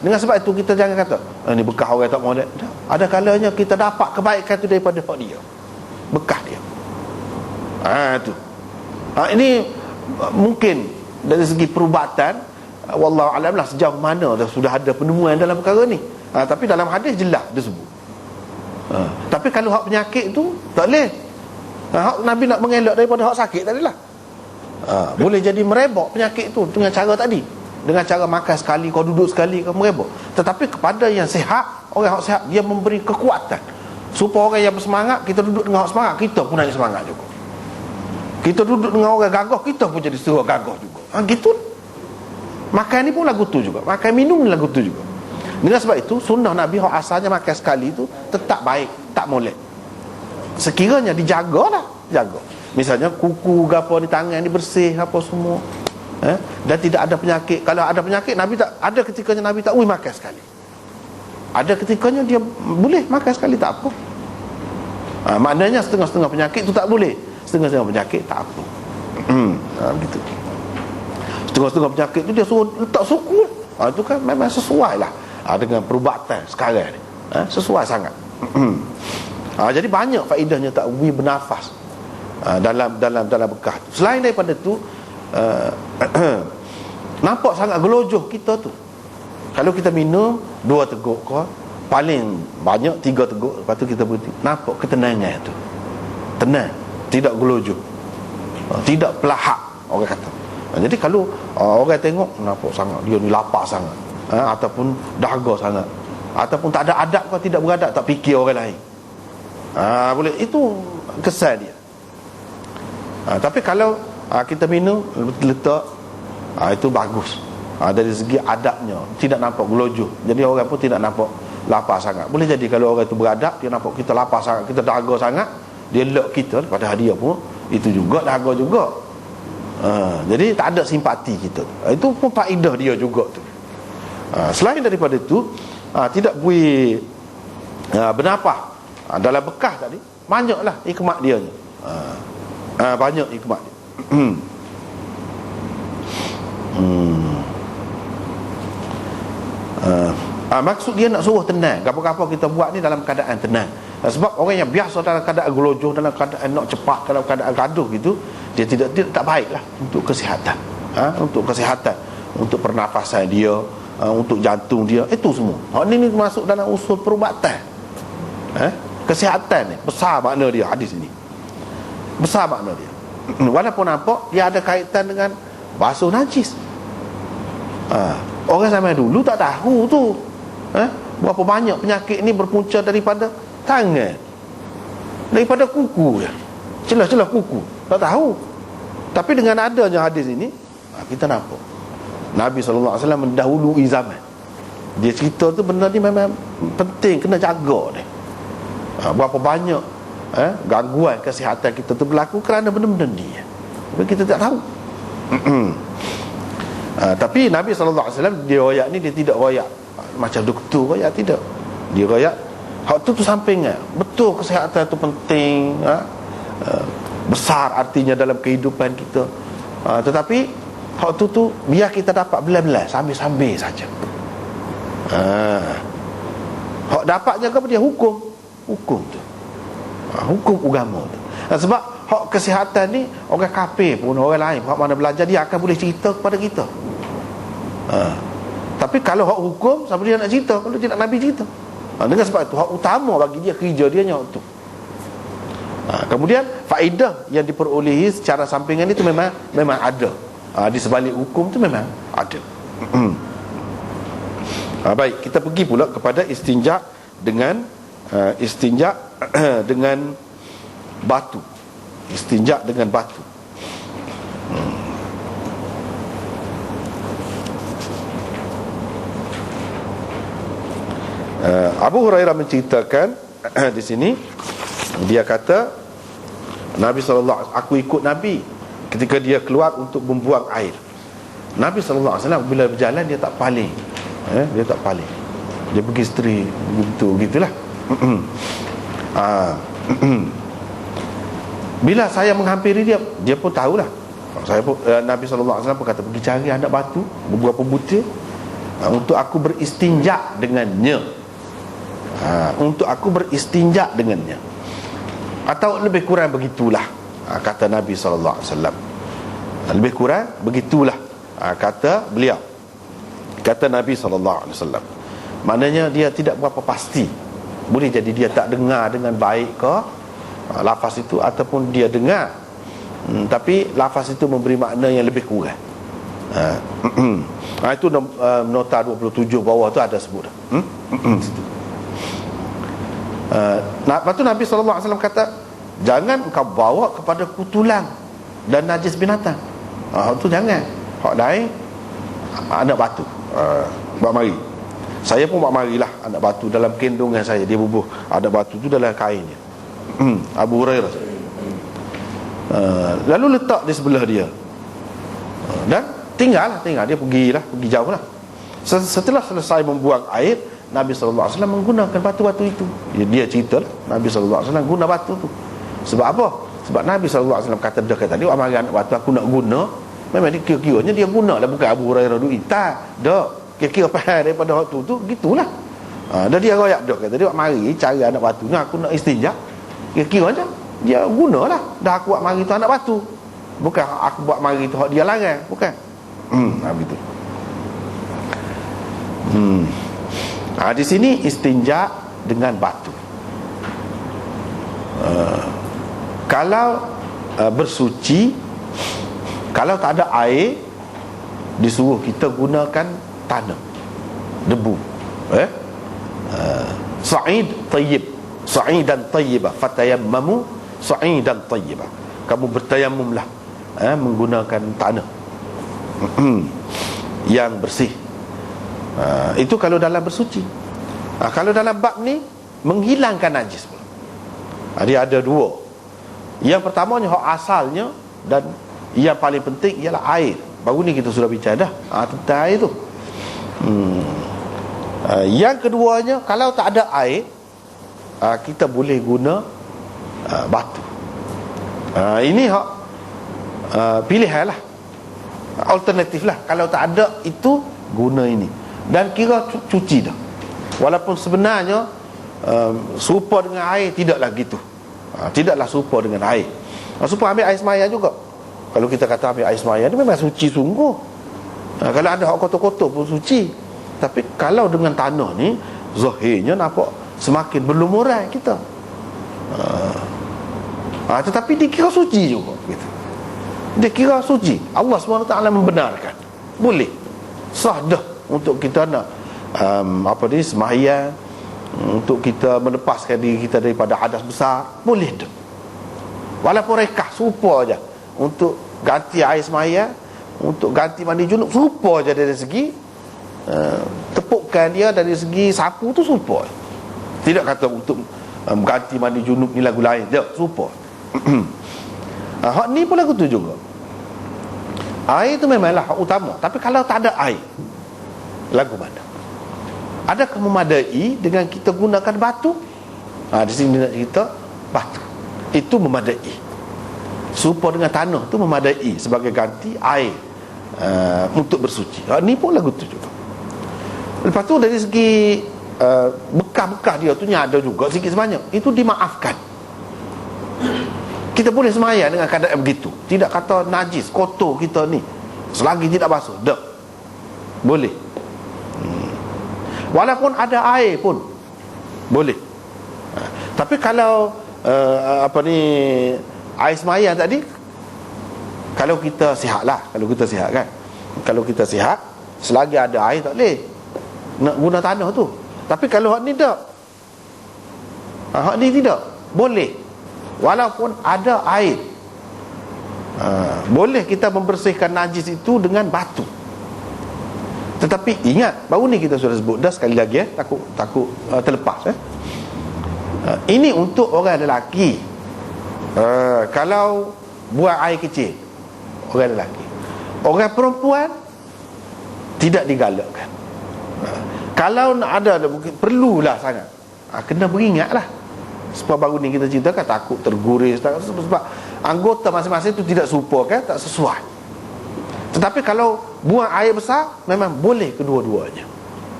Dengan sebab itu kita jangan kata ni bekas orang tak molek. Ada kalanya kita dapat kebaikan tu daripada hak dia, bekas dia. Tu. Ini mungkin dari segi perubatan, wallahu alam lah sejauh mana sudah ada penemuan dalam perkara ni. Tapi dalam hadis jelas disebut. Tapi kalau hak penyakit tu tak boleh. Hak Nabi nak mengelak daripada hak sakit tadi lah. Boleh jadi merebak penyakit tu dengan cara tadi, dengan cara makan sekali, kau duduk sekali, kau merebak. Tetapi kepada yang sihat, orang yang sihat, dia memberi kekuatan supaya orang yang bersemangat, kita duduk dengan orang semangat, kita pun naik semangat juga. Kita duduk dengan orang gagah, kita pun jadi suruh gagah juga. Gitu. Makan ni pun lagu tu juga, makan minum ni lagu tu juga. Dengan sebab itu sunnah Nabi yang asalnya makan sekali tu tetap baik, tak molek. Sekiranya dijagalah, jaga. Misalnya kuku gapo di tangan ni bersih apa semua. Dan tidak ada penyakit. Kalau ada penyakit, Nabi tak ada, ketikanya Nabi tak makan sekali. Ada ketikanya dia boleh makan sekali, tak apa. Maknanya setengah-setengah penyakit tu tak boleh, setengah-setengah penyakit tak apa. Begitu. Setengah-setengah penyakit tu dia suruh letak suku. Itu kan memang sesuai lah dengan perubatan sekarang ni. Sesuai sangat. Jadi banyak faedahnya takwih bernafas dalam bekas tu. Selain daripada tu, nampak sangat gelojoh kita tu. Kalau kita minum 2 teguk kau, paling banyak 3 teguk, lepas tu kita berhenti. Nampak ketenangan tu. Tenang, tidak gelojoh, tidak pelahak orang kata. Jadi kalau orang tengok, nampak sangat dia ni lapar sangat, ataupun dahaga sangat, ataupun tak ada adab, kau tidak beradab, tak fikir orang lain, boleh, itu kesan dia. Tapi kalau kita minum letak, itu bagus. Dari segi adabnya tidak nampak gelojoh, jadi orang pun tidak nampak lapar sangat. Boleh jadi kalau orang itu beradab, dia nampak kita lapar sangat, kita dahaga sangat, dia lek kita, padahal dia pun itu juga dahaga juga. Jadi tak ada simpati kita. Itu pun faedah dia juga tu. Selain daripada itu, tidak boleh bernafas dalam bekas tadi, banyaklah hikmat dia ni. Banyak hikmat dia. Maksud dia nak suruh tenang. Apa-apa kita buat ni dalam keadaan tenang. Sebab orang yang biasa dalam keadaan gelojoh, dalam keadaan nak cepat, dalam keadaan gaduh gitu, dia tidak tak baiklah untuk kesihatan. Untuk kesihatan, untuk pernafasan dia, untuk jantung dia, itu semua. Ini masuk dalam usul perubatan. Kesihatan ni besar makna dia, hadis ini besar makna dia. Walaupun nampak dia ada kaitan dengan basuh najis. Orang zaman dulu tak tahu tu, berapa banyak penyakit ni berpunca daripada tangan, daripada kuku ya. Celah-celah kuku, tak tahu. Tapi dengan adanya hadis ini, kita nampak Nabi SAW mendahului zaman. Dia cerita tu benda ni memang penting, kena jaga ni. Berapa banyak gangguan kesihatan kita tu berlaku kerana benda-benda ni, tapi kita tak tahu. Tapi Nabi SAW dia royak ni, dia tidak royak macam doktor royak, tidak. Dia royak hak tu sampingan. Betul kesihatan tu penting, besar artinya dalam kehidupan kita. Tetapi hak tu biar kita dapat belah-belah, sambil-sambil saja. Hak dapatnya ke dia hukum tu, hukum agama tu. Sebab hak kesihatan ni, orang kafir pun, orang lain hak mana belajar, dia akan boleh cerita kepada kita. Tapi kalau hak hukum, siapa dia nak cerita kalau tidak Nabi cerita? Dengan sebab itu hak utama bagi dia, kerja dia nyok tu. Kemudian faedah yang diperolehi secara sampingan itu memang ada. Di sebalik hukum tu memang ada. Baik, kita pergi pula kepada istinja dengan dengan batu. Istinja dengan batu. Abu Hurairah menceritakan di sini, dia kata Nabi SAW, aku ikut Nabi ketika dia keluar untuk membuang air. Nabi SAW bila berjalan dia tak paling, dia tak paling, dia pergi seteri gitulah. Bila saya menghampiri dia, dia pun tahulah. Nabi SAW pun kata, pergi cari anak batu beberapa butir, Untuk aku beristinja dengannya. Untuk aku beristinja dengannya. Atau lebih kurang begitulah, kata Nabi SAW. Lebih kurang begitulah, kata beliau, kata Nabi SAW. Maknanya dia tidak berapa pasti. Boleh jadi dia tak dengar dengan baik ke lafaz itu, ataupun dia dengar tapi lafaz itu memberi makna yang lebih kurang. Itu nota 27 bawah tu ada sebut. Situ. Lepas tu Nabi SAW kata, jangan kau bawa kepada kutulang dan najis binatang. Itu jangan. Hak lain, anak batu, buat mari. Saya pun buat marilah anak batu dalam kendungan saya. Dia bubuh anak batu tu dalam kainnya. Abu Hurairah. Lalu letak di sebelah dia, dan tinggal dia pergi jauh lah. Setelah selesai membuang air, Nabi SAW menggunakan batu-batu itu. Dia cerita lah, Nabi SAW guna batu tu. Sebab apa? Sebab Nabi SAW kata tadi, amari anak batu aku nak guna. Memang dia kira-kiranya dia guna lah, bukan Abu Hurairah dulu. Tak, kira-kira faham daripada waktu tu, gitulah. Dan dia royak dah, kata dia, mari cari anak batu ni, aku nak istinja. Kira-kira je dia gunalah. Dah aku buat mari tu anak batu, bukan aku buat mari tu hak dia larang, bukan. Begitu. Di sini istinja dengan batu. Kalau bersuci, kalau tak ada air, disuruh kita gunakan tanah, debu. Sa'id tayyib, sa'idan tayyibah, fatayammamu sa'idan tayyibah. Kamu bertayamumlah, menggunakan tanah yang bersih. Itu kalau dalam bersuci. Kalau dalam bab ni, menghilangkan najis pula. Dia ada dua. Yang pertamanya hak asalnya, dan yang paling penting ialah air. Baru ni kita sudah bicara dah tentang air tu. Yang keduanya, kalau tak ada air, kita boleh guna batu. Ini hak pilihan lah, alternatif lah. Kalau tak ada itu, guna ini. Dan kira cuci dah. Walaupun sebenarnya serupa dengan air, tidaklah gitu. Tidaklah serupa dengan air. Serupa ambil air semaya juga. Kalau kita kata ambil air semaya, dia memang suci sungguh. Kalau ada hak kotor-kotor pun suci. Tapi kalau dengan tanah ni, zahirnya nampak semakin berlumuran kita. Tetapi dikira suci juga gitu. Dikira suci. Allah SWT membenarkan. Boleh, sah dah untuk kita nak sembahyang, untuk kita melepaskan diri kita daripada hadas besar. Boleh dah. Walaupun rekah, serupa aja. Untuk ganti air sembahyang, untuk ganti mandi junub, serupa aja dari segi tepukan dia, dari segi sapu tu serupa. Tidak kata untuk ganti mandi junub ni lagu lain. Dia serupa. Hak ni pun lagu tu juga. Air tu memanglah hak utama. Tapi kalau tak ada air, lagu mana? Adakah memadai dengan kita gunakan batu? Di sini nak cerita batu. Itu memadai. Serupa dengan tanah tu memadai sebagai ganti air untuk bersuci. Ni pun lagu tu juga. Lepas tu dari segi bekas-bekas dia tu ada juga sikit sebanyak. Itu dimaafkan. Kita boleh semayang dengan keadaan begitu. Tidak kata najis, kotor kita ni, selagi tidak basuh, dah boleh. Walaupun ada air pun boleh. Tapi kalau air semayang tadi, kalau kita sihat lah, kalau kita sihat kan, kalau kita sihat, selagi ada air tak boleh nak guna tanah tu. Tapi kalau hak ni tak, hak ni tidak boleh. Walaupun ada air, boleh kita membersihkan najis itu dengan batu. Tetapi ingat, baru ni kita sudah sebut dah sekali lagi, takut terlepas. Ini untuk orang lelaki. Kalau buang air kecil, orang lelaki. Orang perempuan tidak digalakkan. Kalau nak ada, mungkin perlulah sangat, kena beringatlah. Sebab baru ni kita ceritakan, takut terguris, sebab anggota masing-masing itu tidak serupa kan, tak sesuai. Tetapi kalau buang air besar, memang boleh kedua-duanya.